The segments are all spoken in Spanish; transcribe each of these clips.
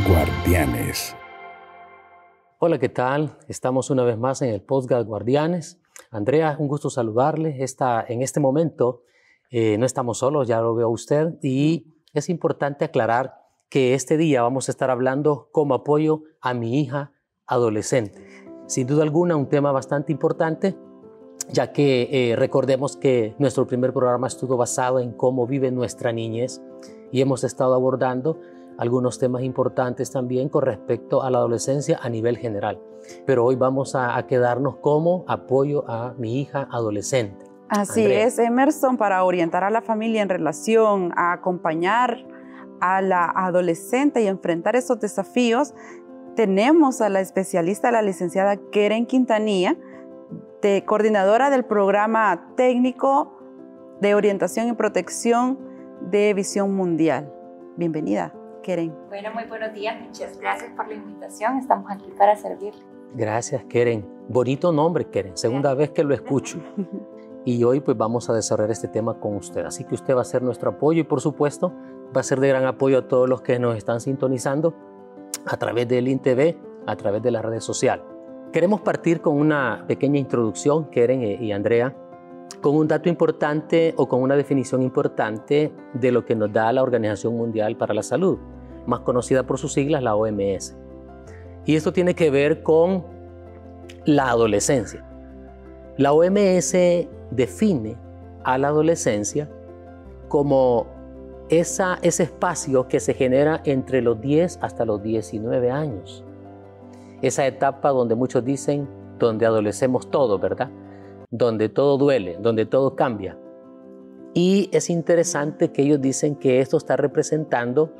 Guardianes. Hola, ¿qué tal? Estamos una vez más en el podcast Guardianes. Andrea, un gusto saludarle. En este momento no estamos solos, ya lo veo a usted, y es importante aclarar que este día vamos a estar hablando como apoyo a mi hija adolescente. Sin duda alguna, un tema bastante importante, ya que recordemos que nuestro primer programa estuvo basado en cómo vive nuestra niñez y hemos estado abordando algunos temas importantes también con respecto a la adolescencia a nivel general. Pero hoy vamos a quedarnos como apoyo a mi hija adolescente. Así Andrea. es, Emerson, para orientar a la familia en relación a acompañar a la adolescente y enfrentar esos desafíos, tenemos a la especialista, la licenciada Keren Quintanilla, coordinadora del programa técnico de orientación y protección de Visión Mundial. Bienvenida, Keren. Bueno, muy buenos días, muchas gracias por la invitación, estamos aquí para servirle. Gracias, Keren. Bonito nombre, Keren, segunda vez que lo escucho. Y hoy pues vamos a desarrollar este tema con usted, así que usted va a ser nuestro apoyo y por supuesto va a ser de gran apoyo a todos los que nos están sintonizando a través del INTV, a través de las redes sociales. Queremos partir con una pequeña introducción, Keren y Andrea, con un dato importante o con una definición importante de lo que nos da la Organización Mundial para la Salud, más conocida por sus siglas, la OMS. Y esto tiene que ver con la adolescencia. La OMS define a la adolescencia como ese espacio que se genera entre los 10 hasta los 19 años. Esa etapa donde muchos dicen, donde adolecemos todo, ¿verdad? Donde todo duele, donde todo cambia. Y es interesante que ellos dicen que esto está representando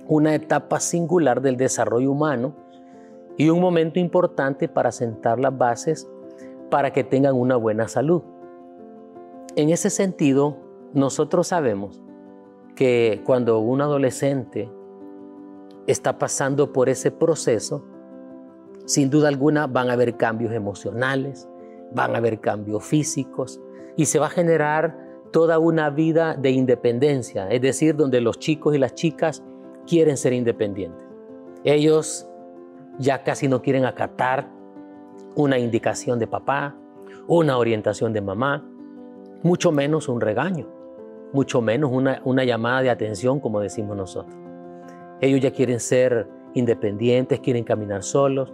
una etapa singular del desarrollo humano y un momento importante para sentar las bases para que tengan una buena salud. En ese sentido, nosotros sabemos que cuando un adolescente está pasando por ese proceso, sin duda alguna van a haber cambios emocionales, van a haber cambios físicos y se va a generar toda una vida de independencia, es decir, donde los chicos y las chicas quieren ser independientes. Ellos ya casi no quieren acatar una indicación de papá, una orientación de mamá, mucho menos un regaño, mucho menos una llamada de atención, como decimos nosotros. Ellos ya quieren ser independientes, quieren caminar solos.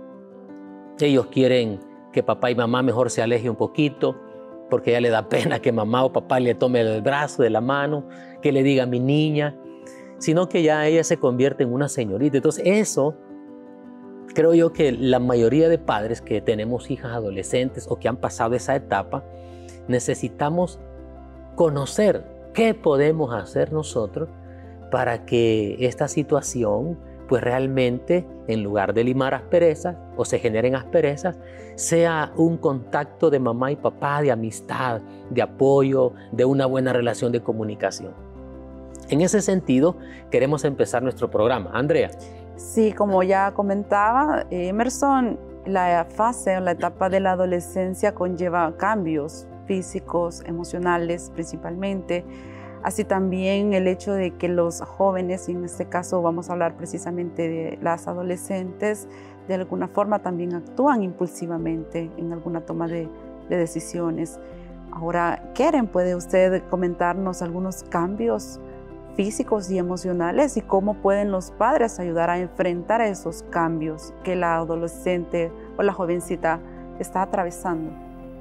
Ellos quieren que papá y mamá mejor se alejen un poquito, porque ya le da pena que mamá o papá le tome el brazo de la mano, que le diga mi niña, sino que ya ella se convierte en una señorita. Entonces eso, creo yo que la mayoría de padres que tenemos hijas adolescentes o que han pasado esa etapa, necesitamos conocer qué podemos hacer nosotros para que esta situación, pues realmente, en lugar de limar asperezas o se generen asperezas, sea un contacto de mamá y papá, de amistad, de apoyo, de una buena relación de comunicación. En ese sentido, queremos empezar nuestro programa. Andrea. Sí, como ya comentaba Emerson, la fase o la etapa de la adolescencia conlleva cambios físicos, emocionales principalmente, así también el hecho de que los jóvenes, y en este caso vamos a hablar precisamente de las adolescentes, de alguna forma también actúan impulsivamente en alguna toma de decisiones. Ahora, Keren, ¿puede usted comentarnos algunos cambios físicos y emocionales y cómo pueden los padres ayudar a enfrentar esos cambios que la adolescente o la jovencita está atravesando?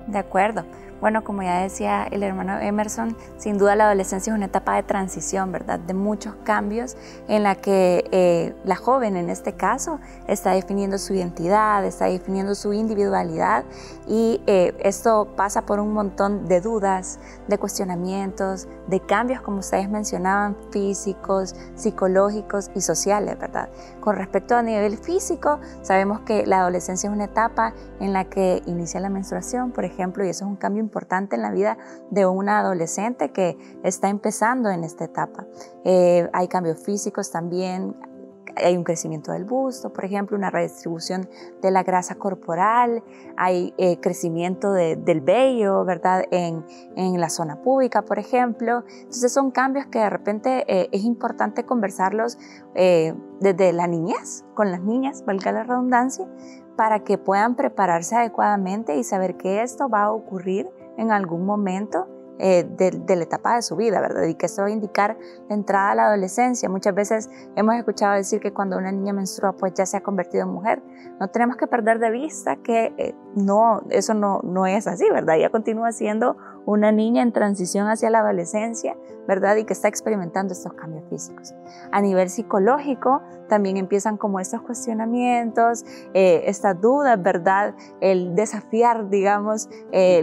De acuerdo. Bueno, como ya decía el hermano Emerson, sin duda la adolescencia es una etapa de transición, ¿verdad? De muchos cambios en la que la joven, en este caso, está definiendo su identidad, está definiendo su individualidad y esto pasa por un montón de dudas, de cuestionamientos, de cambios, como ustedes mencionaban, físicos, psicológicos y sociales, ¿verdad? Con respecto a nivel físico, sabemos que la adolescencia es una etapa en la que inicia la menstruación, por ejemplo, y eso es un cambio importante en la vida de una adolescente que está empezando en esta etapa. Hay cambios físicos también, hay un crecimiento del busto, por ejemplo, una redistribución de la grasa corporal, hay crecimiento del vello, ¿verdad? En la zona púbica, por ejemplo. Entonces son cambios que de repente es importante conversarlos desde la niñez, con las niñas, valga la redundancia, para que puedan prepararse adecuadamente y saber que esto va a ocurrir en algún momento de la etapa de su vida, ¿verdad? Y que esto va a indicar la entrada a la adolescencia. Muchas veces hemos escuchado decir que cuando una niña menstrua pues ya se ha convertido en mujer. No tenemos que perder de vista que eso no es así, ¿verdad? Ella continúa siendo una niña en transición hacia la adolescencia, ¿verdad? Y que está experimentando estos cambios físicos. A nivel psicológico también empiezan como estos cuestionamientos, estas dudas, ¿verdad? El desafiar, digamos,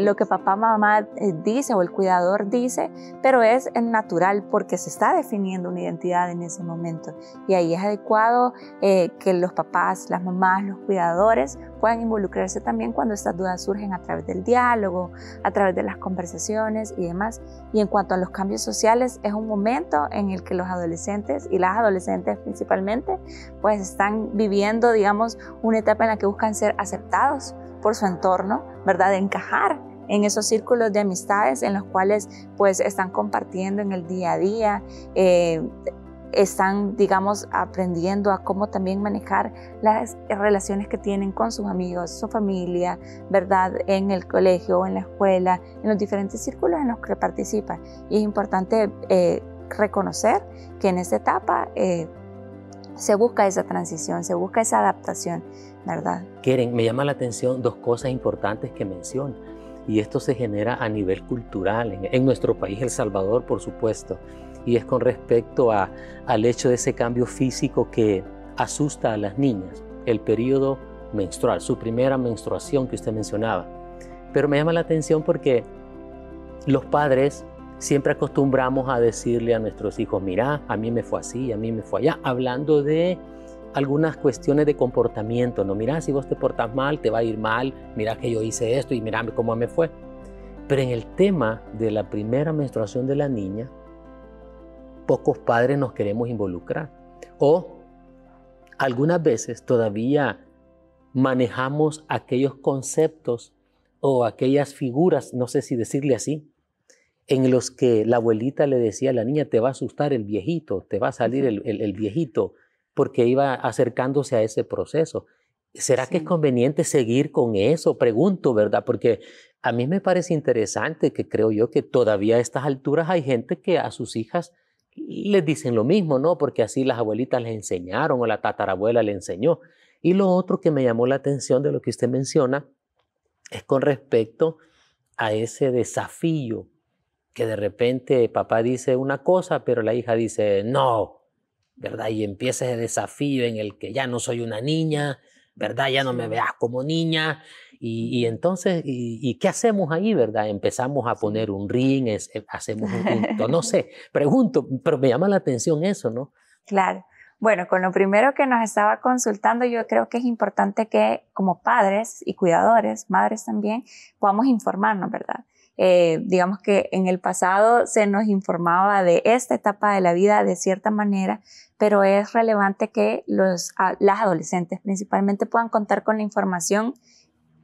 lo que papá, mamá dice o el cuidador dice, pero es natural porque se está definiendo una identidad en ese momento. Y ahí es adecuado que los papás, las mamás, los cuidadores puedan involucrarse también cuando estas dudas surgen a través del diálogo, a través de las conversaciones y demás. Y en cuanto a los cambios sociales, es un momento en el que los adolescentes y las adolescentes principalmente, pues están viviendo, digamos, una etapa en la que buscan ser aceptados por su entorno, ¿verdad? De encajar en esos círculos de amistades en los cuales pues están compartiendo en el día a día, están, digamos, aprendiendo a cómo también manejar las relaciones que tienen con sus amigos, su familia, ¿verdad? En el colegio, en la escuela, en los diferentes círculos en los que participan. Y es importante reconocer que en esta etapa se busca esa transición, se busca esa adaptación, ¿verdad? Keren, me llama la atención dos cosas importantes que menciona. Y esto se genera a nivel cultural, en nuestro país, El Salvador, por supuesto. Y es con respecto al hecho de ese cambio físico que asusta a las niñas, el periodo menstrual, su primera menstruación que usted mencionaba. Pero me llama la atención porque los padres siempre acostumbramos a decirle a nuestros hijos, mira, a mí me fue así, a mí me fue allá, hablando de algunas cuestiones de comportamiento, ¿no? Mira, si vos te portas mal, te va a ir mal, mira que yo hice esto y mira cómo me fue. Pero en el tema de la primera menstruación de la niña, pocos padres nos queremos involucrar. O algunas veces todavía manejamos aquellos conceptos o aquellas figuras, no sé si decirle así, en los que la abuelita le decía a la niña, te va a asustar el viejito, te va a salir el viejito, porque iba acercándose a ese proceso. ¿Será que es conveniente seguir con eso? Pregunto, ¿verdad? Porque a mí me parece interesante que creo yo que todavía a estas alturas hay gente que a sus hijas les dicen lo mismo, ¿no? Porque así las abuelitas les enseñaron o la tatarabuela le enseñó. Y lo otro que me llamó la atención de lo que usted menciona es con respecto a ese desafío que de repente papá dice una cosa, pero la hija dice no, ¿verdad? Y empieza ese desafío en el que ya no soy una niña, ¿verdad? Ya no me veas como niña. Y entonces, ¿y qué hacemos ahí, verdad? Empezamos a poner un ring, hacemos no sé, pregunto, pero me llama la atención eso, ¿no? Claro. Bueno, con lo primero que nos estaba consultando, yo creo que es importante que como padres y cuidadores, madres también, podamos informarnos, ¿verdad? Digamos que en el pasado se nos informaba de esta etapa de la vida de cierta manera, pero es relevante que las adolescentes principalmente puedan contar con la información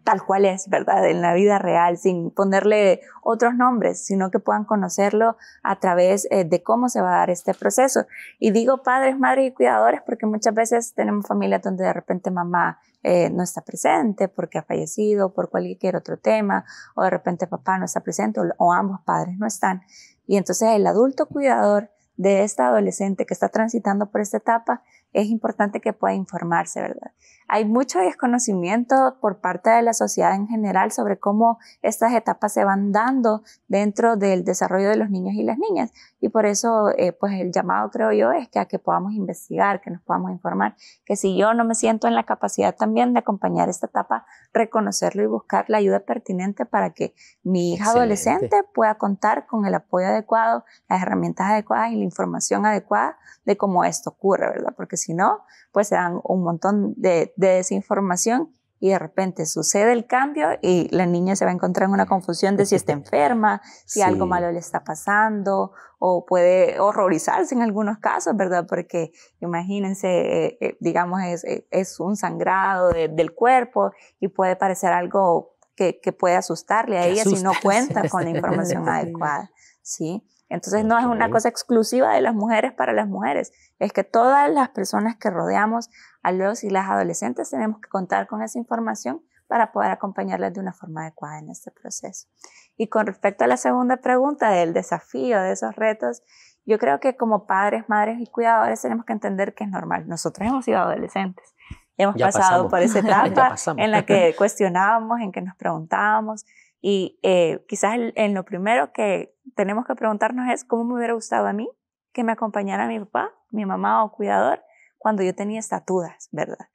tal cual es, ¿verdad? En la vida real, sin ponerle otros nombres, sino que puedan conocerlo a través de cómo se va a dar este proceso. Y digo padres, madres y cuidadores porque muchas veces tenemos familias donde de repente mamá no está presente porque ha fallecido por cualquier otro tema, o de repente papá no está presente, o ambos padres no están. Y entonces el adulto cuidador de esta adolescente que está transitando por esta etapa, es importante que pueda informarse, ¿verdad? Hay mucho desconocimiento por parte de la sociedad en general sobre cómo estas etapas se van dando dentro del desarrollo de los niños y las niñas. Y por eso, pues el llamado, creo yo, es que a que podamos investigar, que nos podamos informar, que si yo no me siento en la capacidad también de acompañar esta etapa, reconocerlo y buscar la ayuda pertinente para que mi hija adolescente pueda contar con el apoyo adecuado, las herramientas adecuadas y la información adecuada de cómo esto ocurre, ¿verdad? Porque si no, pues se dan un montón de desinformación y de repente sucede el cambio y la niña se va a encontrar en una confusión de si está enferma, si algo malo le está pasando, o puede horrorizarse en algunos casos, ¿verdad? Porque imagínense, digamos, es un sangrado del cuerpo y puede parecer algo que puede asustarle a ella si no cuenta con la información adecuada, ¿sí? Entonces no es una cosa exclusiva de las mujeres para las mujeres, es que todas las personas que rodeamos a los y las adolescentes tenemos que contar con esa información para poder acompañarles de una forma adecuada en este proceso. Y con respecto a la segunda pregunta del desafío, de esos retos, yo creo que como padres, madres y cuidadores tenemos que entender que es normal. Nosotros hemos sido adolescentes, hemos pasado por esa etapa en la que cuestionábamos, en que nos preguntábamos, y quizás en lo primero que tenemos que preguntarnos es cómo me hubiera gustado a mí que me acompañara mi papá, mi mamá o cuidador cuando yo tenía estas dudas, ¿verdad?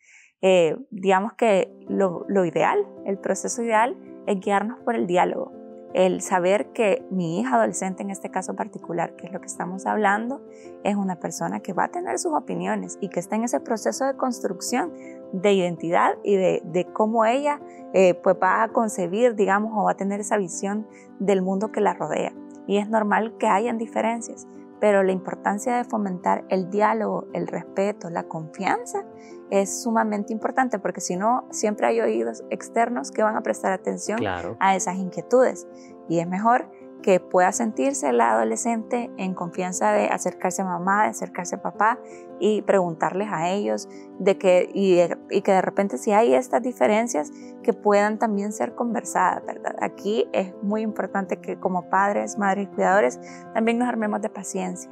Digamos que lo ideal, el proceso ideal es guiarnos por el diálogo, el saber que mi hija adolescente en este caso particular, que es lo que estamos hablando, es una persona que va a tener sus opiniones y que está en ese proceso de construcción de identidad y de cómo ella pues va a concebir, digamos, o va a tener esa visión del mundo que la rodea. Y es normal que hayan diferencias, pero la importancia de fomentar el diálogo, el respeto, la confianza es sumamente importante, porque si no, siempre hay oídos externos que van a prestar atención a esas inquietudes. Y es mejor que pueda sentirse la adolescente en confianza de acercarse a mamá, de acercarse a papá y preguntarles a ellos y que de repente si hay estas diferencias que puedan también ser conversadas, ¿verdad? Aquí es muy importante que como padres, madres y cuidadores también nos armemos de paciencia,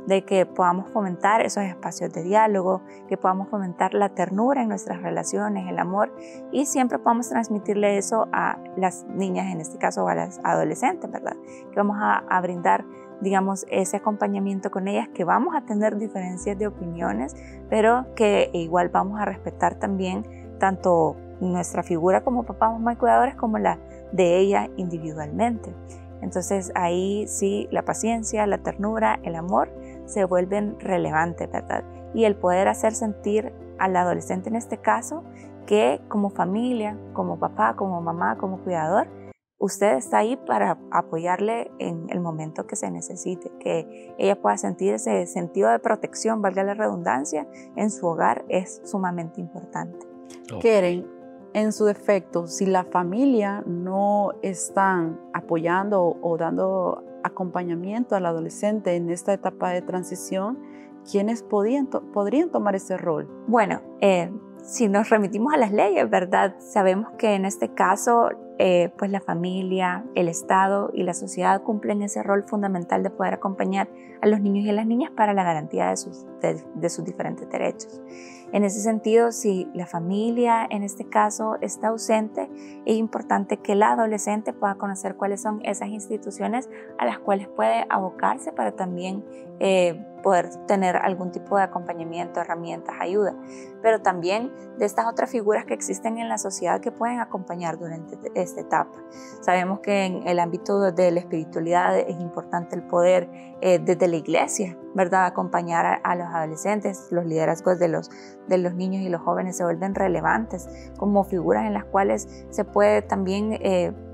de que podamos fomentar esos espacios de diálogo, que podamos fomentar la ternura en nuestras relaciones, el amor, y siempre podamos transmitirle eso a las niñas, en este caso a las adolescentes, ¿verdad? Que vamos a brindar, digamos, ese acompañamiento con ellas, que vamos a tener diferencias de opiniones, pero que igual vamos a respetar también tanto nuestra figura como papá, mamá y cuidadores como la de ella individualmente. Entonces ahí sí la paciencia, la ternura, el amor se vuelven relevantes, ¿verdad? Y el poder hacer sentir al adolescente en este caso que como familia, como papá, como mamá, como cuidador, usted está ahí para apoyarle en el momento que se necesite, que ella pueda sentir ese sentido de protección, valga la redundancia, en su hogar es sumamente importante. Keren, en su defecto, si la familia no están apoyando o dando acompañamiento al adolescente en esta etapa de transición, ¿quiénes podrían tomar ese rol? Bueno, si nos remitimos a las leyes, ¿verdad? Sabemos que en este caso, pues la familia, el Estado y la sociedad cumplen ese rol fundamental de poder acompañar a los niños y a las niñas para la garantía de sus diferentes derechos. En ese sentido, si la familia en este caso está ausente, es importante que el adolescente pueda conocer cuáles son esas instituciones a las cuales puede abocarse para también poder tener algún tipo de acompañamiento, herramientas, ayuda, pero también de estas otras figuras que existen en la sociedad que pueden acompañar durante esta etapa. Sabemos que en el ámbito de la espiritualidad es importante el poder desde la iglesia, ¿verdad?, acompañar a los adolescentes. Los liderazgos de los niños y los jóvenes se vuelven relevantes como figuras en las cuales se puede también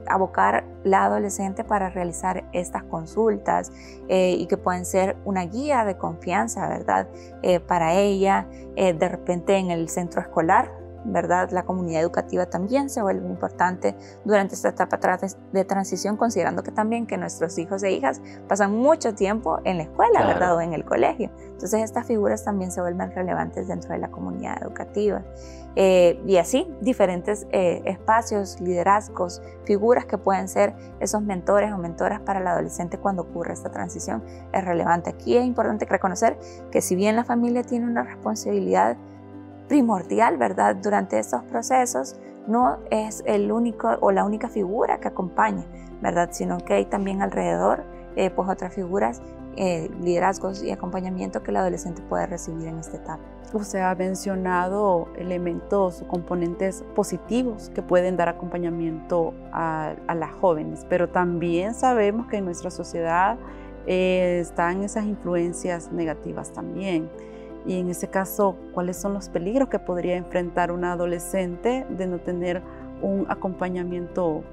abocar la adolescente para realizar estas consultas y que pueden ser una guía de confianza, ¿verdad?, para ella. De repente en el centro escolar, ¿verdad?, la comunidad educativa también se vuelve importante durante esta etapa de transición, considerando que también que nuestros hijos e hijas pasan mucho tiempo en la escuela, ¿verdad?, o en el colegio. Entonces estas figuras también se vuelven relevantes dentro de la comunidad educativa. Y así, diferentes espacios, liderazgos, figuras que pueden ser esos mentores o mentoras para el adolescente cuando ocurre esta transición es relevante. Aquí es importante reconocer que si bien la familia tiene una responsabilidad primordial, ¿verdad?, durante estos procesos, no es el único o la única figura que acompaña, ¿verdad?, sino que hay también alrededor pues otras figuras, liderazgos y acompañamiento que el adolescente puede recibir en esta etapa. Usted ha mencionado elementos o componentes positivos que pueden dar acompañamiento a las jóvenes, pero también sabemos que en nuestra sociedad están esas influencias negativas también. Y en ese caso, ¿cuáles son los peligros que podría enfrentar una adolescente de no tener un acompañamiento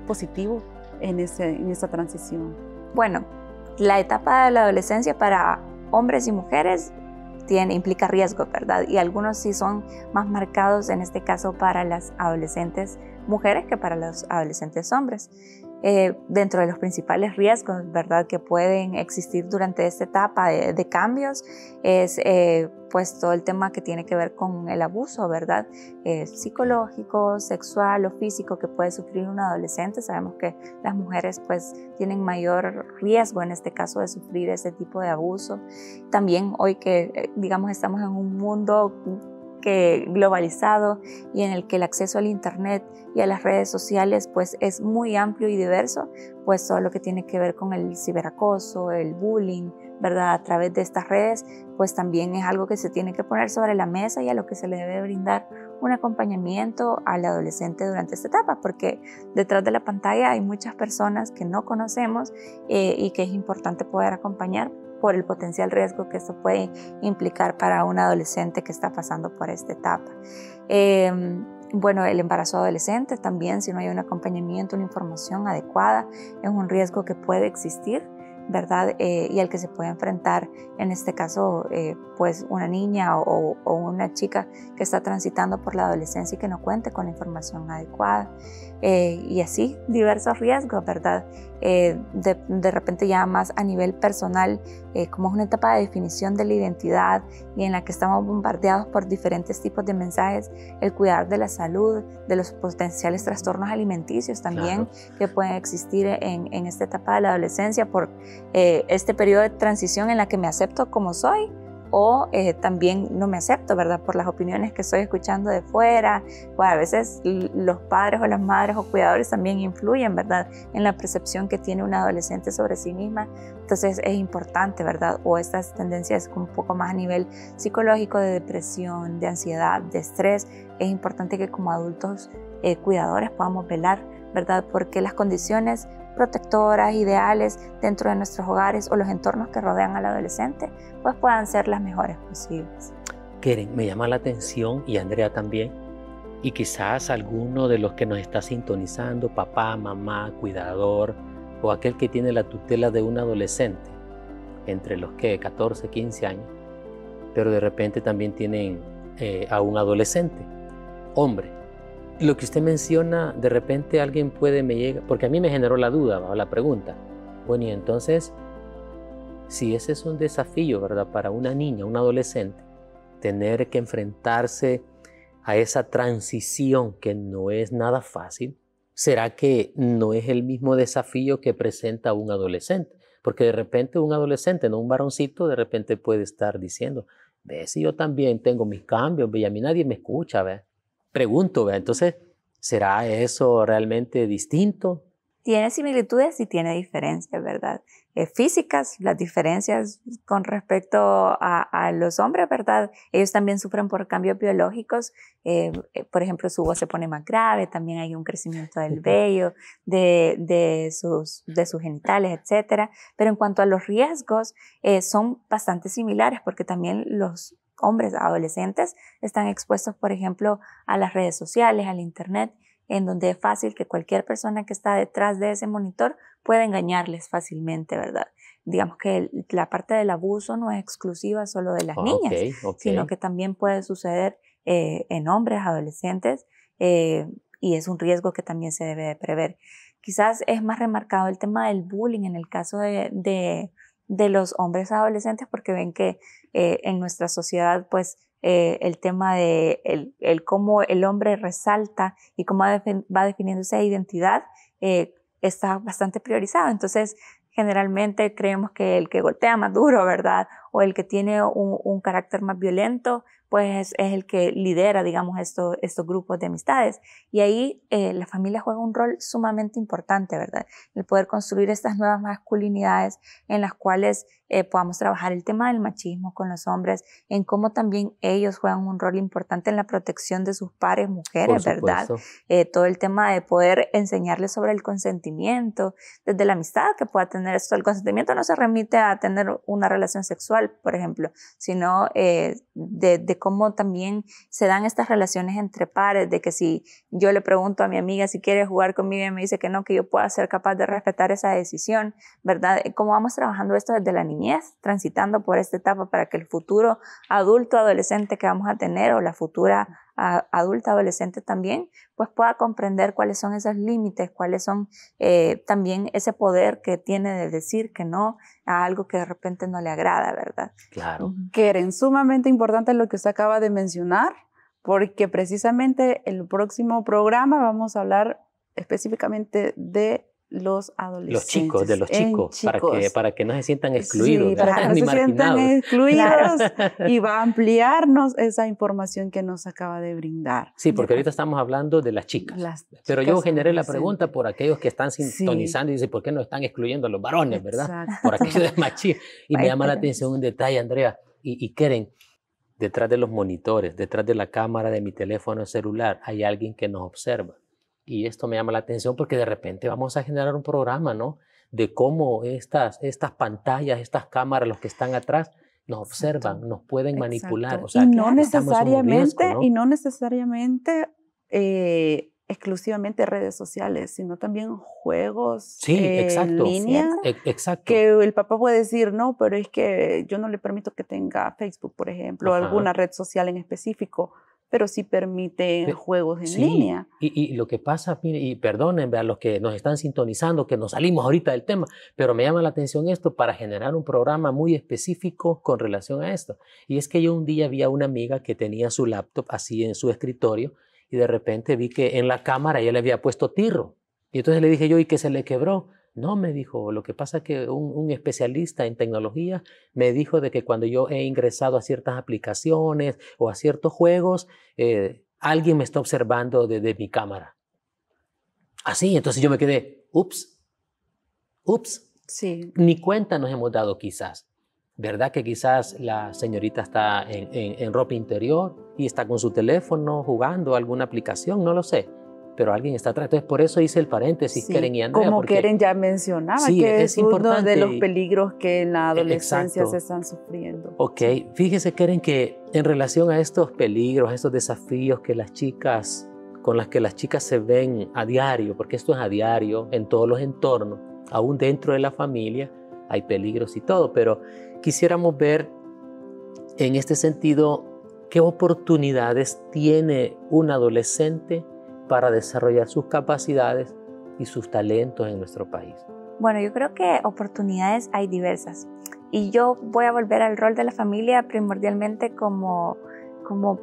positivo en esa transición? Bueno, la etapa de la adolescencia para hombres y mujeres implica riesgo, ¿verdad? Y algunos sí son más marcados, en este caso para las adolescentes mujeres que para los adolescentes hombres. Dentro de los principales riesgos, ¿verdad?, que pueden existir durante esta etapa de cambios es pues todo el tema que tiene que ver con el abuso, ¿verdad?, psicológico, sexual o físico que puede sufrir un adolescente. Sabemos que las mujeres pues tienen mayor riesgo en este caso de sufrir ese tipo de abuso. También hoy que digamos estamos en un mundo globalizado y en el que el acceso al internet y a las redes sociales pues es muy amplio y diverso, pues todo lo que tiene que ver con el ciberacoso, el bullying, ¿verdad?, a través de estas redes, pues también es algo que se tiene que poner sobre la mesa y a lo que se le debe brindar un acompañamiento al adolescente durante esta etapa, porque detrás de la pantalla hay muchas personas que no conocemos y que es importante poder acompañar por el potencial riesgo que esto puede implicar para un adolescente que está pasando por esta etapa. Bueno, el embarazo adolescente también, si no hay un acompañamiento, una información adecuada, es un riesgo que puede existir, ¿verdad? Y al que se puede enfrentar, en este caso, pues una niña o una chica que está transitando por la adolescencia y que no cuente con la información adecuada. Y así, diversos riesgos, ¿verdad? De repente ya más a nivel personal, como es una etapa de definición de la identidad y en la que estamos bombardeados por diferentes tipos de mensajes, el cuidar de la salud, de los potenciales trastornos alimenticios también, claro, que pueden existir en esta etapa de la adolescencia por este periodo de transición en la que me acepto como soy o también no me acepto, ¿verdad?, por las opiniones que estoy escuchando de fuera. Pues a veces los padres o las madres o cuidadores también influyen, ¿verdad?, en la percepción que tiene una adolescente sobre sí misma. Entonces es importante, ¿verdad?, o estas tendencias un poco más a nivel psicológico de depresión, de ansiedad, de estrés, es importante que como adultos cuidadores podamos velar, ¿verdad?, porque las condiciones protectoras, ideales dentro de nuestros hogares o los entornos que rodean al adolescente, pues puedan ser las mejores posibles. Keren, me llama la atención, y Andrea también, y quizás alguno de los que nos está sintonizando, papá, mamá, cuidador, o aquel que tiene la tutela de un adolescente, entre los que 14, 15 años, pero de repente también tienen a un adolescente, hombre. Lo que usted menciona, de repente alguien me llega, porque a mí me generó la duda, ¿va?, la pregunta. Bueno, y entonces, si ese es un desafío, ¿verdad?, para una niña, un adolescente, tener que enfrentarse a esa transición que no es nada fácil, ¿será que no es el mismo desafío que presenta un adolescente? Porque de repente un adolescente, no un varoncito, de repente puede estar diciendo, ve, si yo también tengo mis cambios, ve, y a mí nadie me escucha, ve. Pregunto, ¿ve? Entonces, ¿será eso realmente distinto? Tiene similitudes y tiene diferencias, ¿verdad? Físicas, las diferencias con respecto a los hombres, ¿verdad? Ellos también sufren por cambios biológicos. Por ejemplo, su voz se pone más grave, también hay un crecimiento del vello, de sus genitales, etc. Pero en cuanto a los riesgos, son bastante similares porque también los hombres adolescentes están expuestos, por ejemplo, a las redes sociales, al internet, en donde es fácil que cualquier persona que está detrás de ese monitor pueda engañarles fácilmente, ¿verdad? Digamos que la parte del abuso no es exclusiva solo de las niñas, sino que también puede suceder en hombres, adolescentes, y es un riesgo que también se debe de prever. Quizás es más remarcado el tema del bullying en el caso de los hombres adolescentes, porque ven que en nuestra sociedad, pues, el tema de cómo el hombre resalta y cómo va definiendo esa identidad está bastante priorizado. Entonces, generalmente creemos que el que golpea más duro, ¿verdad?, o el que tiene un carácter más violento, pues es el que lidera, digamos, estos grupos de amistades. Y ahí la familia juega un rol sumamente importante, ¿verdad?, el poder construir estas nuevas masculinidades en las cuales podamos trabajar el tema del machismo con los hombres, en cómo también ellos juegan un rol importante en la protección de sus pares mujeres, ¿verdad? Todo el tema de poder enseñarles sobre el consentimiento, desde la amistad que pueda tener esto. El consentimiento no se remite a tener una relación sexual, por ejemplo, sino de cómo también se dan estas relaciones entre pares, de que si yo le pregunto a mi amiga si quiere jugar conmigo y me dice que no, que yo pueda ser capaz de respetar esa decisión, ¿verdad? Cómo vamos trabajando esto desde la niñez, transitando por esta etapa para que el futuro adulto, adolescente que vamos a tener, o la futura adulta, adolescente también, pues pueda comprender cuáles son esos límites, cuáles son también ese poder que tiene de decir que no a algo que de repente no le agrada, ¿verdad? Claro. Keren, sumamente importante lo que usted acaba de mencionar, porque precisamente el próximo programa vamos a hablar específicamente de los adolescentes. De los chicos, para que no se sientan excluidos. Sí, para que no se sientan excluidos y va a ampliarnos esa información que nos acaba de brindar. Sí, porque ahorita estamos hablando de las chicas. Pero yo generé la pregunta por aquellos que están sintonizando y dicen, ¿por qué no están excluyendo a los varones, verdad? Exacto. Por aquello de machismo. Y me llama la atención un detalle, Andrea, y Keren, detrás de los monitores, detrás de la cámara de mi teléfono celular, hay alguien que nos observa. Y esto me llama la atención porque de repente vamos a generar un programa, ¿no? De cómo estas pantallas, estas cámaras, los que están atrás, nos observan, nos pueden manipular. O sea, y no necesariamente, riesgo, ¿no? Y no necesariamente exclusivamente redes sociales, sino también juegos en línea. Exacto. Que el papá puede decir, no, pero es que yo no le permito que tenga Facebook, por ejemplo, o alguna red social en específico, pero sí permite juegos en línea. Y lo que pasa, y perdonen a los que nos están sintonizando, que nos salimos ahorita del tema, pero me llama la atención esto para generar un programa muy específico con relación a esto. Y es que yo un día vi a una amiga que tenía su laptop así en su escritorio y de repente vi que en la cámara ella le había puesto tirro. Y entonces le dije yo, ¿y qué se le quebró? No, me dijo, lo que pasa es que un especialista en tecnología me dijo de que cuando yo he ingresado a ciertas aplicaciones o a ciertos juegos, alguien me está observando desde mi cámara. Así, entonces yo me quedé, ups. Sí. Ni cuenta nos hemos dado quizás. ¿Verdad que quizás la señorita está en ropa interior y está con su teléfono jugando alguna aplicación? No lo sé. Pero alguien está atrás. Entonces, por eso hice el paréntesis, Keren y Andrea. Como Keren ya mencionaba, que es uno de los peligros que en la adolescencia se están sufriendo. Ok, fíjese, Keren, que en relación a estos peligros, a estos desafíos que las chicas, con las que las chicas se ven a diario, porque esto es a diario, en todos los entornos, aún dentro de la familia, hay peligros y todo, pero quisiéramos ver en este sentido qué oportunidades tiene un adolescente para desarrollar sus capacidades y sus talentos en nuestro país. Bueno, yo creo que oportunidades hay diversas y yo voy a volver al rol de la familia primordialmente como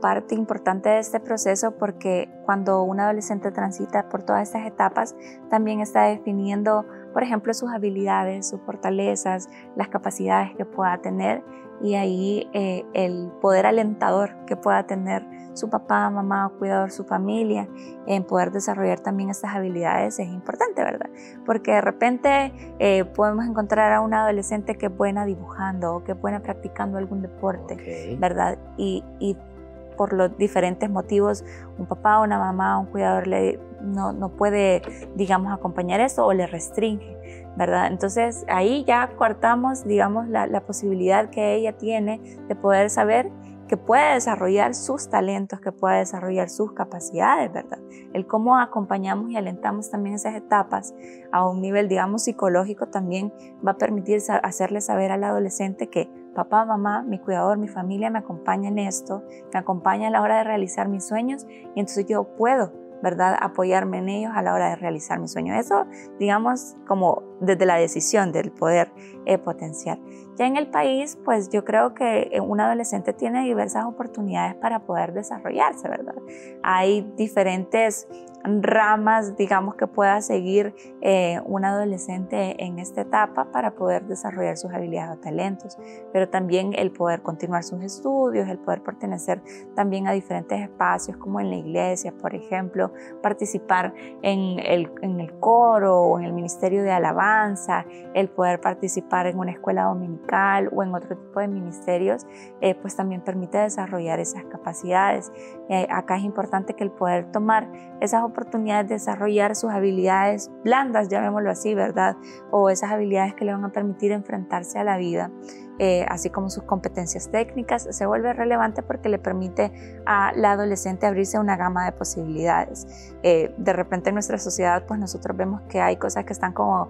parte importante de este proceso, porque cuando un adolescente transita por todas estas etapas también está definiendo, por ejemplo, sus habilidades, sus fortalezas, las capacidades que pueda tener, y ahí el poder alentador que pueda tener su papá, mamá o cuidador, su familia, en poder desarrollar también estas habilidades es importante, ¿verdad? Porque de repente podemos encontrar a una adolescente que es buena dibujando o que es buena practicando algún deporte, ¿verdad? Y por los diferentes motivos, un papá, una mamá, un cuidador no puede, digamos, acompañar eso o le restringe, ¿verdad? Entonces ahí ya cortamos, digamos, la posibilidad que ella tiene de poder saber que puede desarrollar sus talentos, que puede desarrollar sus capacidades, ¿verdad? El cómo acompañamos y alentamos también esas etapas a un nivel, digamos, psicológico también va a permitir hacerle saber al adolescente que papá, mamá, mi cuidador, mi familia me acompaña en esto, me acompaña a la hora de realizar mis sueños y entonces yo puedo, ¿verdad?, apoyarme en ellos a la hora de realizar mis sueños. Eso, digamos, como desde la decisión del poder potenciar. Ya en el país, pues yo creo que un adolescente tiene diversas oportunidades para poder desarrollarse, ¿verdad? Hay diferentes ramas, digamos, que pueda seguir un adolescente en esta etapa para poder desarrollar sus habilidades o talentos, pero también el poder continuar sus estudios, el poder pertenecer también a diferentes espacios como en la iglesia, por ejemplo, participar en el coro o en el ministerio de alabanza, alabanza, el poder participar en una escuela dominical o en otro tipo de ministerios, pues también permite desarrollar esas capacidades. Acá es importante que el poder tomar esas oportunidades de desarrollar sus habilidades blandas, llamémoslo así, ¿verdad? O esas habilidades que le van a permitir enfrentarse a la vida, así como sus competencias técnicas, se vuelve relevante porque le permite a la adolescente abrirse a una gama de posibilidades. De repente en nuestra sociedad, pues nosotros vemos que hay cosas que están como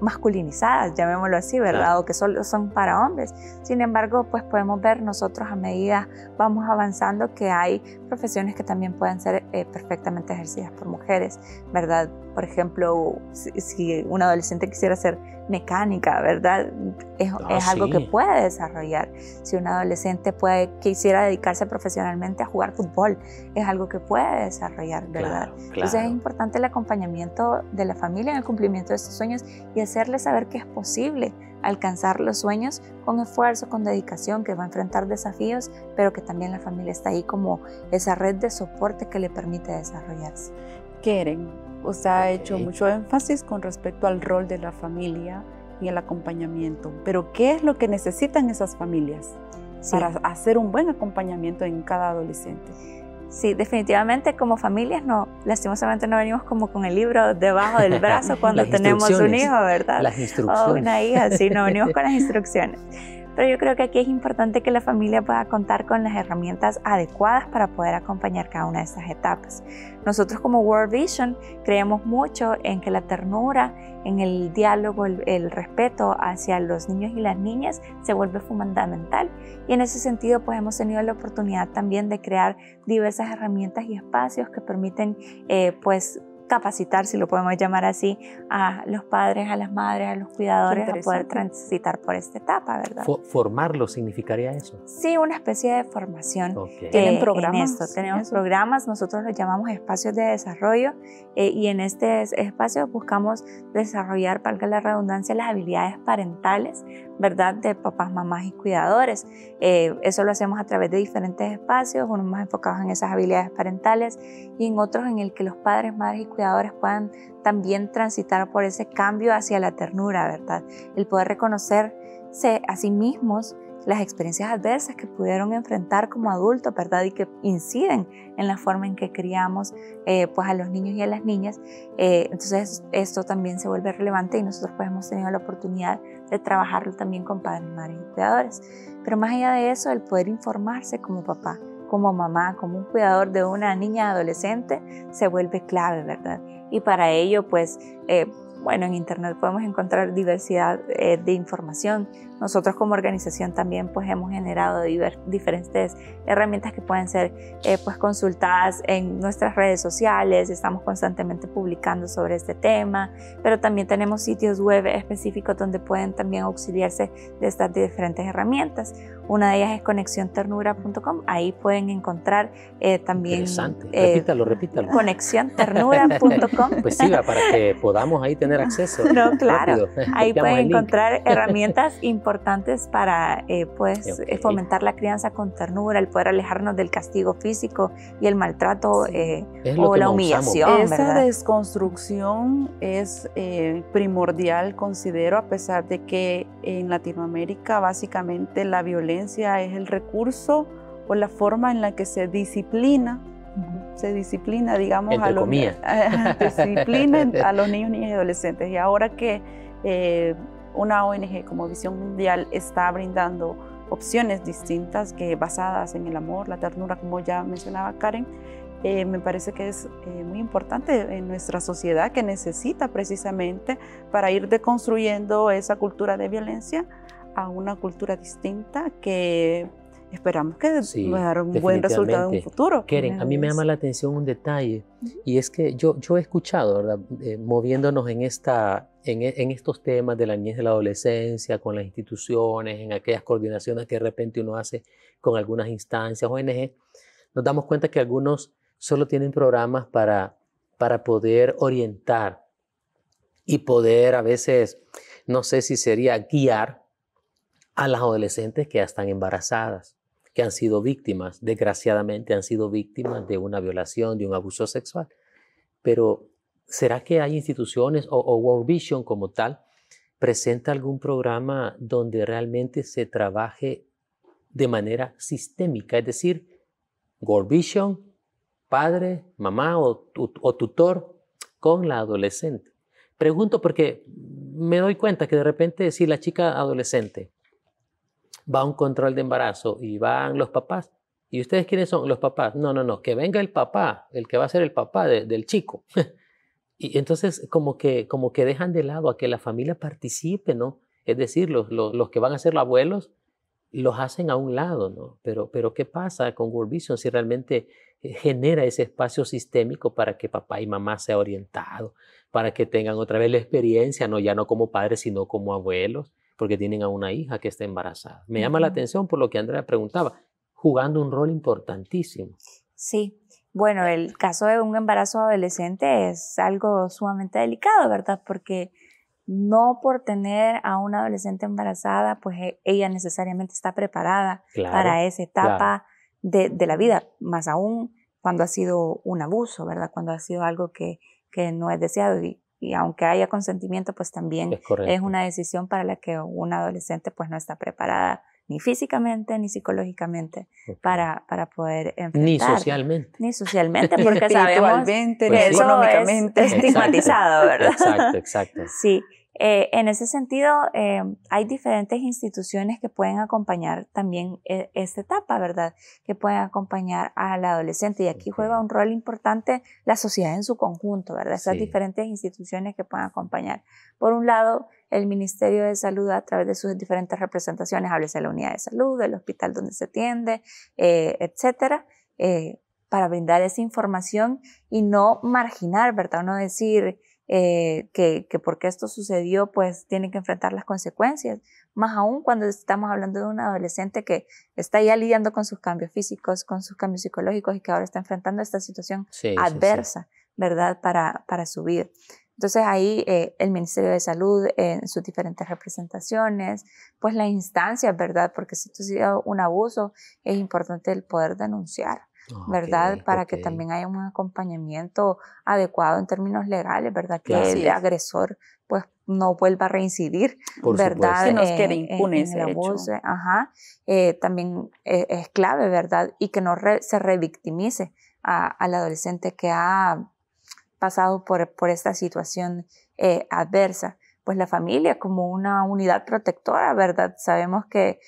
masculinizadas, llamémoslo así, ¿verdad? Claro. O que solo son para hombres. Sin embargo, pues podemos ver nosotros a medida vamos avanzando que hay profesiones que también pueden ser perfectamente ejercidas por mujeres, ¿verdad? Por ejemplo, si un adolescente quisiera ser mecánica, ¿verdad? Es algo que puede desarrollar. Si un adolescente quisiera dedicarse profesionalmente a jugar fútbol, es algo que puede desarrollar, ¿verdad? Claro. Entonces es importante el acompañamiento de la familia en el cumplimiento de estos sueños y hacerle saber que es posible alcanzar los sueños con esfuerzo, con dedicación, que va a enfrentar desafíos, pero que también la familia está ahí como esa red de soporte que le permite desarrollarse. Keren, usted ha hecho mucho énfasis con respecto al rol de la familia y el acompañamiento, pero ¿qué es lo que necesitan esas familias para hacer un buen acompañamiento en cada adolescente? Sí, definitivamente como familias lastimosamente no venimos como con el libro debajo del brazo cuando tenemos un hijo, ¿verdad? Las instrucciones. O una hija, sí, no venimos con las instrucciones. Pero yo creo que aquí es importante que la familia pueda contar con las herramientas adecuadas para poder acompañar cada una de estas etapas. Nosotros como World Vision creemos mucho en que la ternura, en el diálogo, el respeto hacia los niños y las niñas se vuelve fundamental. Y en ese sentido pues hemos tenido la oportunidad también de crear diversas herramientas y espacios que permiten pues capacitar, si lo podemos llamar así, a los padres, a las madres, a los cuidadores a poder transitar por esta etapa, ¿verdad? ¿Formarlo significaría eso? Sí, una especie de formación. ¿Tienen programas? En esto. Tenemos programas, nosotros los llamamos espacios de desarrollo y en este espacio buscamos desarrollar, valga la redundancia, las habilidades parentales, ¿verdad? De papás, mamás y cuidadores. Eso lo hacemos a través de diferentes espacios, unos más enfocados en esas habilidades parentales y en otros en el que los padres, madres y cuidadores puedan también transitar por ese cambio hacia la ternura, ¿verdad? El poder reconocerse a sí mismos las experiencias adversas que pudieron enfrentar como adultos, ¿verdad? Y que inciden en la forma en que criamos pues a los niños y a las niñas. Entonces esto también se vuelve relevante y nosotros pues hemos tenido la oportunidad de trabajarlo también con padres, madres y cuidadores. Pero más allá de eso, el poder informarse como papá, como mamá, como un cuidador de una niña adolescente se vuelve clave, ¿verdad? Y para ello pues bueno, en internet podemos encontrar diversidad de información. Nosotros como organización también pues hemos generado diferentes herramientas que pueden ser pues consultadas en nuestras redes sociales. Estamos constantemente publicando sobre este tema, pero también tenemos sitios web específicos donde pueden también auxiliarse de estas diferentes herramientas. Una de ellas es conexionternura.com. Ahí pueden encontrar también... Interesante. Repítalo. Conexionternura.com. Pues sí, para que podamos ahí tener acceso. No, claro. Ahí pueden encontrar herramientas importantes para fomentar la crianza con ternura, el poder alejarnos del castigo físico y el maltrato o la humillación. Esa desconstrucción es primordial, considero, a pesar de que en Latinoamérica básicamente la violencia es el recurso o la forma en la que se disciplina, digamos, a los niños y adolescentes. Y ahora que una ONG como Visión Mundial está brindando opciones distintas que basadas en el amor, la ternura, como ya mencionaba Karen, me parece que es muy importante en nuestra sociedad, que necesita precisamente para ir deconstruyendo esa cultura de violencia a una cultura distinta que esperamos que va a dar un buen resultado en un futuro. Keren, a mí me llama la atención un detalle y es que yo he escuchado, ¿verdad? Moviéndonos en estos temas de la niñez y la adolescencia, con las instituciones, en aquellas coordinaciones que de repente uno hace con algunas instancias, ONG, nos damos cuenta que algunos solo tienen programas para poder orientar y poder a veces, no sé si sería guiar a las adolescentes que ya están embarazadas, que han sido víctimas, desgraciadamente han sido víctimas de una violación, de un abuso sexual. Pero ¿será que hay instituciones o World Vision como tal presenta algún programa donde realmente se trabaje de manera sistémica? Es decir, World Vision, padre, mamá o tutor con la adolescente. Pregunto porque me doy cuenta que de repente si la chica adolescente va a un control de embarazo y van los papás, ¿y ustedes quiénes son los papás? No, no, no, que venga el papá, el que va a ser el papá del chico. Y entonces como que dejan de lado a que la familia participe, ¿no? Es decir, los que van a ser los abuelos los hacen a un lado, ¿no? Pero ¿qué pasa con World Vision si realmente genera ese espacio sistémico para que papá y mamá sean orientados, para que tengan otra vez la experiencia, ¿no? Ya no como padres, sino como abuelos, porque tienen a una hija que está embarazada? Me llama la atención por lo que Andrea preguntaba, jugando un rol importantísimo. Sí, bueno, el caso de un embarazo adolescente es algo sumamente delicado, ¿verdad? Porque no por tener a una adolescente embarazada, pues ella necesariamente está preparada para esa etapa de la vida, más aún cuando ha sido un abuso, ¿verdad? Cuando ha sido algo que no es deseado y aunque haya consentimiento, pues también es una decisión para la que una adolescente pues no está preparada ni físicamente ni psicológicamente para poder enfrentar. Ni socialmente. Ni socialmente, porque sabemos que pues eso económicamente. es estigmatizado, ¿verdad? Exacto. Sí. En ese sentido, hay diferentes instituciones que pueden acompañar también esta etapa, ¿verdad? Que pueden acompañar al adolescente. Y aquí juega un rol importante la sociedad en su conjunto, ¿verdad? Esas diferentes instituciones que pueden acompañar. Por un lado, el Ministerio de Salud, a través de sus diferentes representaciones, háblese de la unidad de salud, del hospital donde se atiende, etcétera, para brindar esa información y no marginar, ¿verdad? No decir que porque esto sucedió, pues tienen que enfrentar las consecuencias. Más aún cuando estamos hablando de un adolescente que está ya lidiando con sus cambios físicos, con sus cambios psicológicos y que ahora está enfrentando esta situación adversa, ¿verdad? Para su vida. Entonces ahí el Ministerio de Salud en sus diferentes representaciones, pues las instancias, ¿verdad? Porque si esto ha sido un abuso, es importante el poder denunciar, ¿verdad? Para que también haya un acompañamiento adecuado en términos legales, ¿verdad? Que el agresor pues no vuelva a reincidir, ¿verdad? Que nos quede impune ese abuso. También es clave, ¿verdad? Y que no se revictimice al adolescente que ha pasado por esta situación adversa. Pues la familia como una unidad protectora, ¿verdad? Sabemos que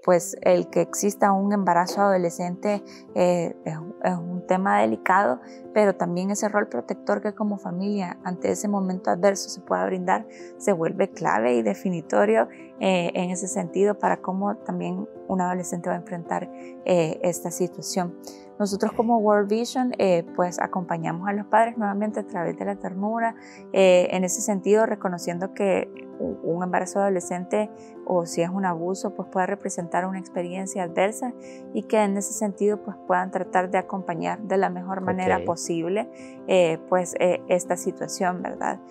pues el que exista un embarazo adolescente es un tema delicado, pero también ese rol protector que como familia ante ese momento adverso se pueda brindar se vuelve clave y definitorio en ese sentido para cómo también un adolescente va a enfrentar esta situación. Nosotros como World Vision pues acompañamos a los padres nuevamente a través de la ternura, en ese sentido reconociendo que un embarazo adolescente o si es un abuso pues puede representar una experiencia adversa y que en ese sentido pues puedan tratar de acompañar de la mejor manera posible pues esta situación, ¿verdad?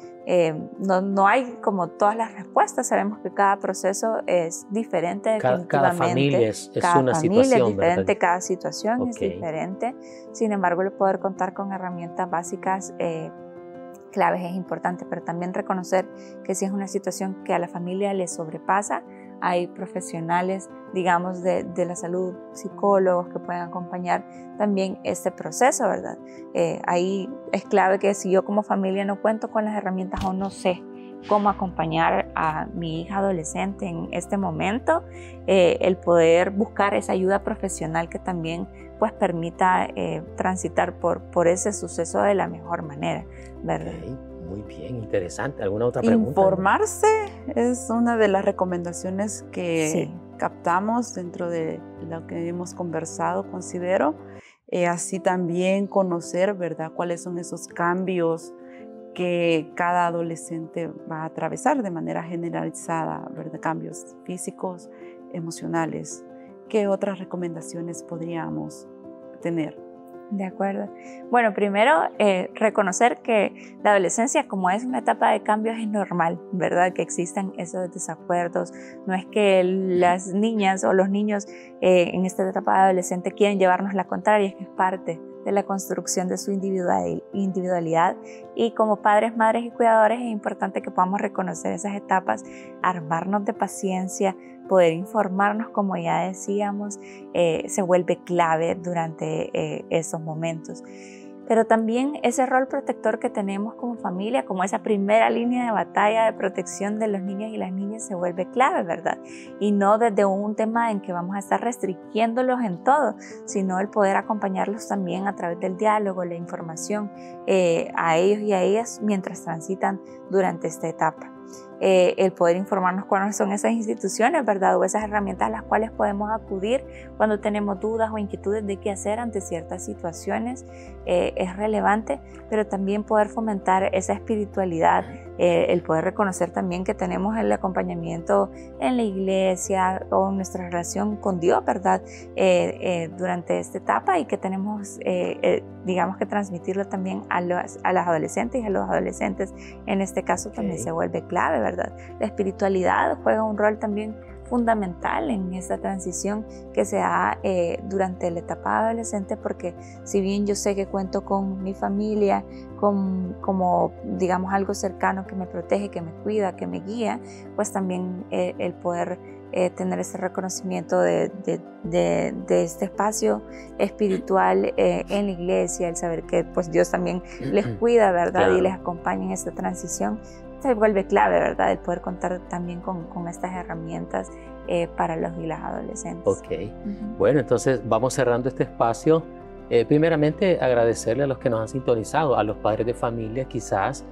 No hay como todas las respuestas, sabemos que cada proceso es diferente definitivamente. Cada familia es una situación es diferente, ¿verdad? cada situación es diferente, sin embargo el poder contar con herramientas básicas claves es importante, pero también reconocer que si es una situación que a la familia le sobrepasa, hay profesionales, digamos, de la salud, psicólogos que pueden acompañar también este proceso, ¿verdad? Ahí es clave que si yo como familia no cuento con las herramientas o no sé cómo acompañar a mi hija adolescente en este momento, el poder buscar esa ayuda profesional que también pues permita transitar por ese suceso de la mejor manera, ¿verdad? Muy bien, interesante. ¿Alguna otra pregunta? Informarse es una de las recomendaciones que captamos dentro de lo que hemos conversado, considero. Así también conocer, ¿verdad?, cuáles son esos cambios que cada adolescente va a atravesar de manera generalizada, ¿verdad? Cambios físicos, emocionales. ¿Qué otras recomendaciones podríamos tener? De acuerdo. Bueno, primero, reconocer que la adolescencia, como es una etapa de cambios, es normal, ¿verdad? Que existan esos desacuerdos. No es que las niñas o los niños en esta etapa de adolescente quieren llevarnos la contraria, es que es parte de la construcción de su individualidad. Y como padres, madres y cuidadores es importante que podamos reconocer esas etapas, armarnos de paciencia, poder informarnos, como ya decíamos, se vuelve clave durante esos momentos. Pero también ese rol protector que tenemos como familia, como esa primera línea de batalla de protección de los niños y las niñas, se vuelve clave, ¿verdad? Y no desde un tema en que vamos a estar restringiéndolos en todo, sino el poder acompañarlos también a través del diálogo, la información a ellos y a ellas mientras transitan durante esta etapa. El poder informarnos cuáles son esas instituciones, ¿verdad? O esas herramientas a las cuales podemos acudir cuando tenemos dudas o inquietudes de qué hacer ante ciertas situaciones es relevante, pero también poder fomentar esa espiritualidad, el poder reconocer también que tenemos el acompañamiento en la iglesia o nuestra relación con Dios, ¿verdad? Durante esta etapa, y que tenemos, digamos, que transmitirlo también a las adolescentes y a los adolescentes. En este caso también se vuelve clave, ¿verdad? La espiritualidad juega un rol también fundamental en esta transición que se da durante la etapa adolescente, porque si bien yo sé que cuento con mi familia como digamos algo cercano que me protege, que me cuida, que me guía, pues también el poder tener ese reconocimiento de este espacio espiritual en la iglesia, el saber que pues Dios también les cuida, ¿verdad? Claro. Y les acompaña en esta transición, se vuelve clave, ¿verdad? El poder contar también con estas herramientas para los y las adolescentes. Ok, bueno, entonces vamos cerrando este espacio. Primeramente, agradecerle a los que nos han sintonizado, a los padres de familia, quizás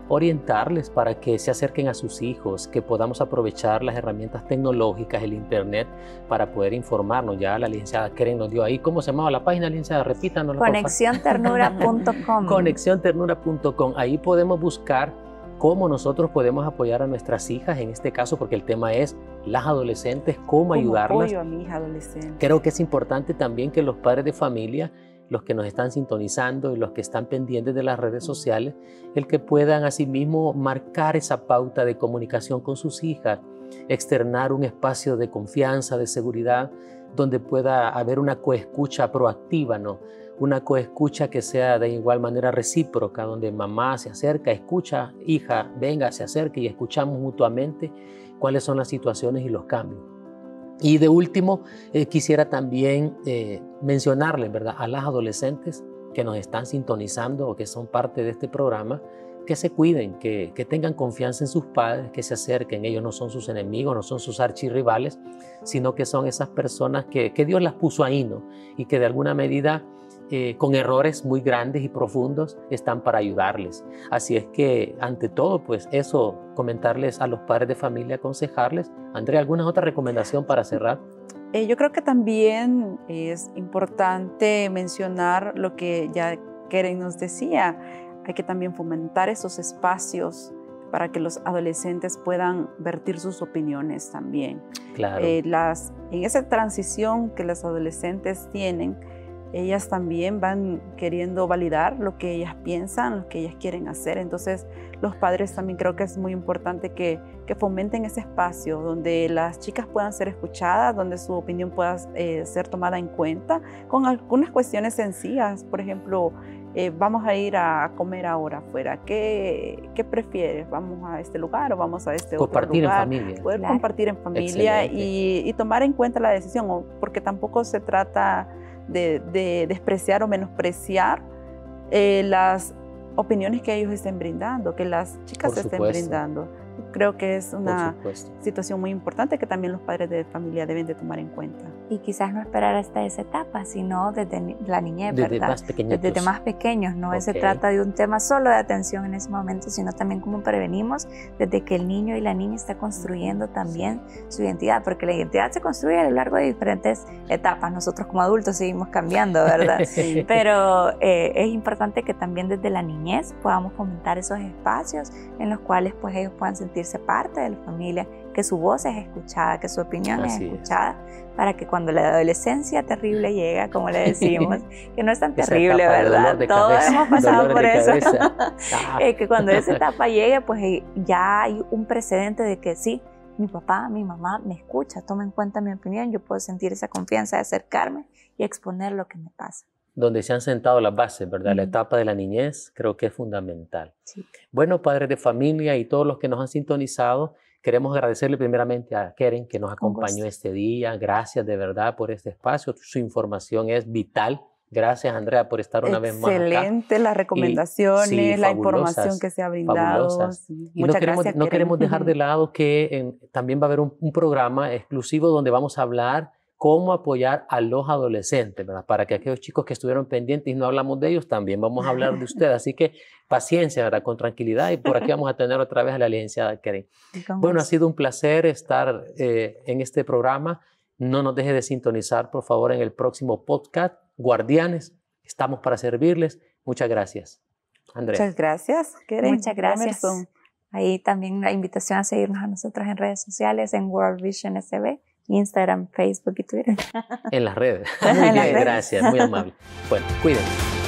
orientarles para que se acerquen a sus hijos, que podamos aprovechar las herramientas tecnológicas, el internet, para poder informarnos. Ya la licenciada Keren nos dio ahí, ¿cómo se llamaba la página, licenciada? Repítanos. Conexionternura.com. Conexionternura.com. Ahí podemos buscar cómo nosotros podemos apoyar a nuestras hijas, en este caso, porque el tema es las adolescentes, cómo ayudarlas. Apoyo a mi hija adolescente. Creo que es importante también que los padres de familia, los que nos están sintonizando y los que están pendientes de las redes sociales, el que puedan asimismo marcar esa pauta de comunicación con sus hijas, externar un espacio de confianza, de seguridad, donde pueda haber una coescucha proactiva, ¿no? Una coescucha que sea de igual manera recíproca, donde mamá se acerca, escucha, hija, venga, se acerque y escuchamos mutuamente cuáles son las situaciones y los cambios. Y de último, quisiera también mencionarles, ¿verdad?, a las adolescentes que nos están sintonizando o que son parte de este programa, que se cuiden, que tengan confianza en sus padres, que se acerquen. Ellos no son sus enemigos, no son sus archirrivales, sino que son esas personas que Dios las puso ahí, ¿no? Y que de alguna medida, con errores muy grandes y profundos, están para ayudarles. Así es que, ante todo, pues eso, comentarles a los padres de familia, aconsejarles. Andrea, ¿alguna otra recomendación para cerrar? Yo creo que también es importante mencionar lo que ya Keren nos decía. Hay que también fomentar esos espacios para que los adolescentes puedan vertir sus opiniones también. Claro. En esa transición que las adolescentes tienen, ellas también van queriendo validar lo que ellas piensan, lo que ellas quieren hacer. Entonces, los padres también creo que es muy importante que fomenten ese espacio donde las chicas puedan ser escuchadas, donde su opinión pueda ser tomada en cuenta, con algunas cuestiones sencillas. Por ejemplo, vamos a ir a comer ahora afuera. ¿Qué prefieres? ¿Vamos a este lugar o vamos a este otro lugar? Compartir en familia. Poder compartir en familia y tomar en cuenta la decisión, porque tampoco se trata de despreciar o menospreciar las opiniones que ellos estén brindando, que las chicas estén brindando. Creo que es una situación muy importante que también los padres de familia deben de tomar en cuenta. Y quizás no esperar hasta esa etapa, sino desde la niñez, desde ¿verdad? Desde más pequeños. No se trata de un tema solo de atención en ese momento, sino también cómo prevenimos desde que el niño y la niña está construyendo también su identidad, porque la identidad se construye a lo largo de diferentes etapas. Nosotros como adultos seguimos cambiando, ¿verdad? Sí. Pero es importante que también desde la niñez podamos fomentar esos espacios en los cuales pues ellos puedan sentirse parte de la familia que su voz es escuchada, que su opinión Así es escuchada, para que cuando la adolescencia terrible llega, como le decimos, que no es tan Esa terrible, etapa de ¿verdad? dolor de Todos cabeza, hemos pasado dolor por de eso. cabeza. Que cuando esa etapa llegue, pues ya hay un precedente de que sí, mi papá, mi mamá me escucha, toma en cuenta mi opinión, yo puedo sentir esa confianza de acercarme y exponer lo que me pasa. Donde se han sentado las bases, ¿verdad? La etapa de la niñez creo que es fundamental. Sí. Bueno, padres de familia y todos los que nos han sintonizado, queremos agradecerle primeramente a Keren que nos acompañó este día. Gracias de verdad por este espacio. Su información es vital. Gracias, Andrea, por estar una vez más acá. Excelente las recomendaciones, sí, la información que se ha brindado. Sí. Y Muchas gracias, no Keren. queremos dejar de lado que también va a haber un programa exclusivo donde vamos a hablar cómo apoyar a los adolescentes, ¿verdad? Para que aquellos chicos que estuvieron pendientes y no hablamos de ellos, también vamos a hablar de ustedes. Así que paciencia, ¿verdad? Con tranquilidad. Y por aquí vamos a tener otra vez a la licenciada Keren. Bueno, ha sido un placer estar en este programa. No nos deje de sintonizar, por favor, en el próximo podcast. Guardianes, estamos para servirles. Muchas gracias. Andrea. Muchas gracias, Keren. Muchas gracias. Emerson. Ahí también la invitación a seguirnos a nosotros en redes sociales, en World Vision SB, Instagram, Facebook y Twitter. En las redes. Muy bien, gracias, muy amable. Bueno, cuídense.